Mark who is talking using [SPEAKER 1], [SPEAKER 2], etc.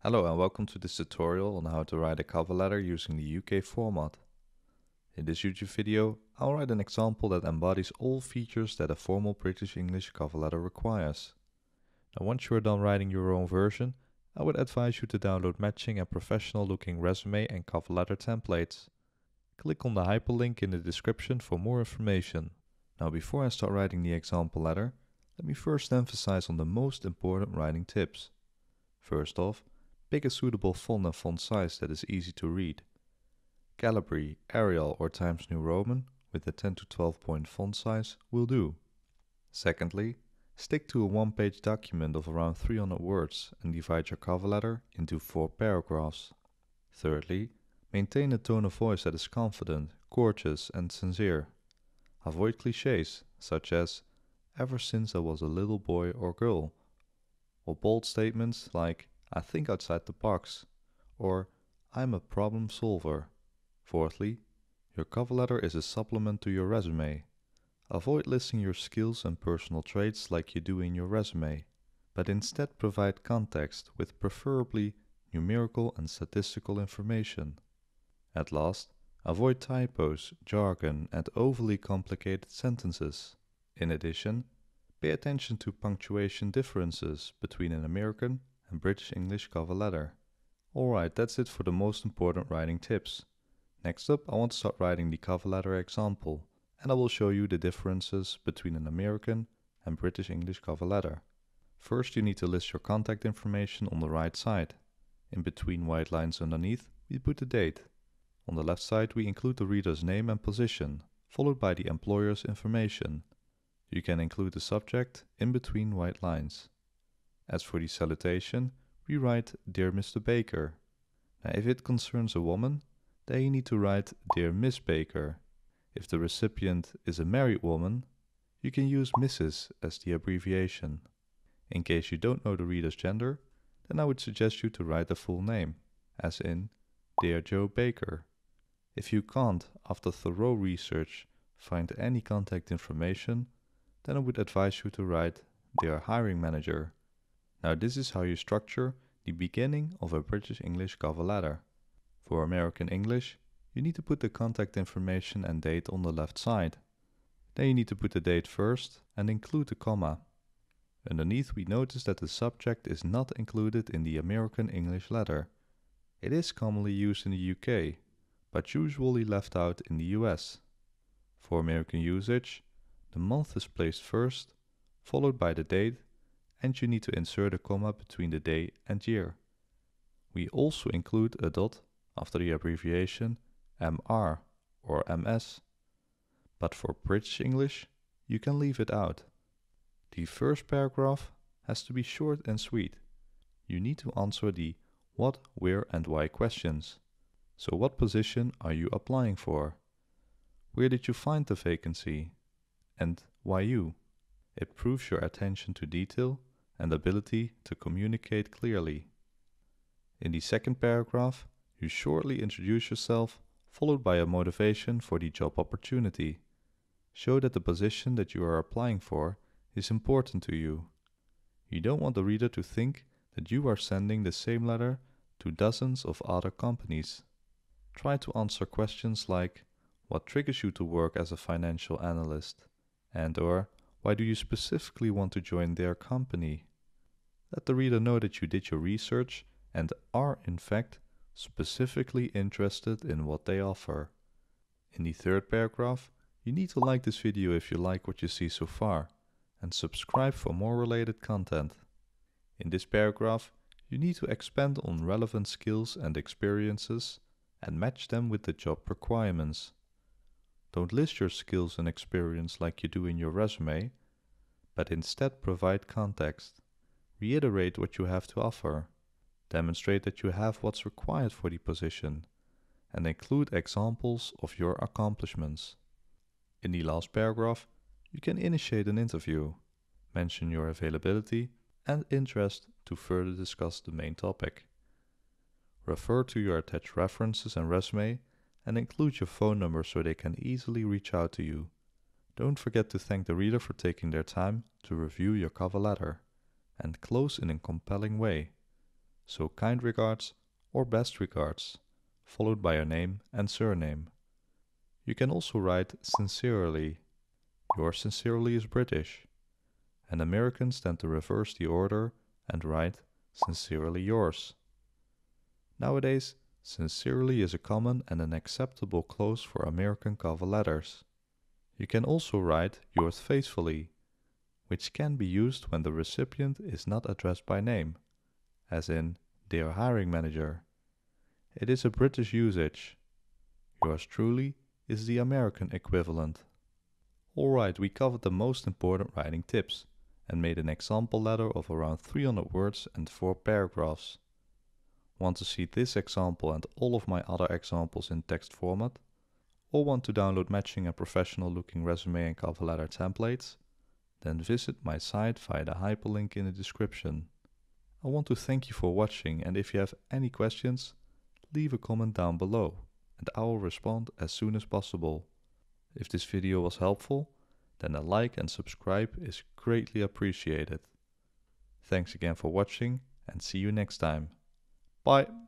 [SPEAKER 1] Hello and welcome to this tutorial on how to write a cover letter using the UK format. In this YouTube video, I'll write an example that embodies all features that a formal British English cover letter requires. Now once you are done writing your own version, I would advise you to download matching and professional looking resume and cover letter templates. Click on the hyperlink in the description for more information. Now before I start writing the example letter, let me first emphasize on the most important writing tips. First off, pick a suitable font and font size that is easy to read. Calibri, Arial or Times New Roman with a 10 to 12 point font size will do. Secondly, stick to a one-page document of around 300 words and divide your cover letter into 4 paragraphs. Thirdly, maintain a tone of voice that is confident, gorgeous and sincere. Avoid clichés such as "ever since I was a little boy or girl," or bold statements like "I think outside the box," or "I'm a problem solver." Fourthly, your cover letter is a supplement to your resume. Avoid listing your skills and personal traits like you do in your resume, but instead provide context with preferably numerical and statistical information. At last, avoid typos, jargon, and overly complicated sentences. In addition, pay attention to punctuation differences between an American and British English cover letter. Alright, that's it for the most important writing tips. Next up, I want to start writing the cover letter example, and I will show you the differences between an American and British English cover letter. First, you need to list your contact information on the right side. In between white lines underneath, we put the date. On the left side, we include the reader's name and position, followed by the employer's information. You can include the subject in between white lines. As for the salutation, we write "Dear Mr. Baker." Now if it concerns a woman, then you need to write "Dear Miss Baker." If the recipient is a married woman, you can use Mrs. as the abbreviation. In case you don't know the reader's gender, then I would suggest you to write the full name, as in "Dear Joe Baker." If you can't, after thorough research, find any contact information, then I would advise you to write "Dear Hiring Manager." Now this is how you structure the beginning of a British English cover letter. For American English, you need to put the contact information and date on the left side. Then you need to put the date first and include the comma. Underneath we notice that the subject is not included in the American English letter. It is commonly used in the UK, but usually left out in the US. For American usage, the month is placed first, followed by the date, and you need to insert a comma between the day and year. We also include a dot after the abbreviation MR or MS, but for British English you can leave it out. The first paragraph has to be short and sweet. You need to answer the what, where and why questions. So what position are you applying for? Where did you find the vacancy? And why you? It proves your attention to detail and ability to communicate clearly. In the second paragraph, you shortly introduce yourself, followed by a motivation for the job opportunity. Show that the position that you are applying for is important to you. You don't want the reader to think that you are sending the same letter to dozens of other companies. Try to answer questions like, what triggers you to work as a financial analyst? And/or, why do you specifically want to join their company? Let the reader know that you did your research and are in fact specifically interested in what they offer. In the third paragraph, you need to like this video if you like what you see so far, and subscribe for more related content. In this paragraph, you need to expand on relevant skills and experiences and match them with the job requirements. Don't list your skills and experience like you do in your resume, but instead provide context. Reiterate what you have to offer. Demonstrate that you have what's required for the position, and include examples of your accomplishments. In the last paragraph, you can initiate an interview, mention your availability and interest to further discuss the main topic. Refer to your attached references and resume and include your phone number so they can easily reach out to you. Don't forget to thank the reader for taking their time to review your cover letter, and close in a compelling way. so kind regards or best regards, followed by your name and surname. You can also write sincerely. Yours sincerely is British. And Americans tend to reverse the order and write sincerely yours. Nowadays, sincerely is a common and an acceptable close for American cover letters. You can also write yours faithfully, which can be used when the recipient is not addressed by name, as in Dear Hiring Manager. It is a British usage. Yours truly is the American equivalent. Alright, we covered the most important writing tips and made an example letter of around 300 words and 4 paragraphs. Want to see this example and all of my other examples in text format? Or want to download matching and professional looking resume and cover letter templates? Then visit my site via the hyperlink in the description. I want to thank you for watching, and if you have any questions, leave a comment down below and I will respond as soon as possible. If this video was helpful, then a like and subscribe is greatly appreciated. Thanks again for watching and see you next time. Bye!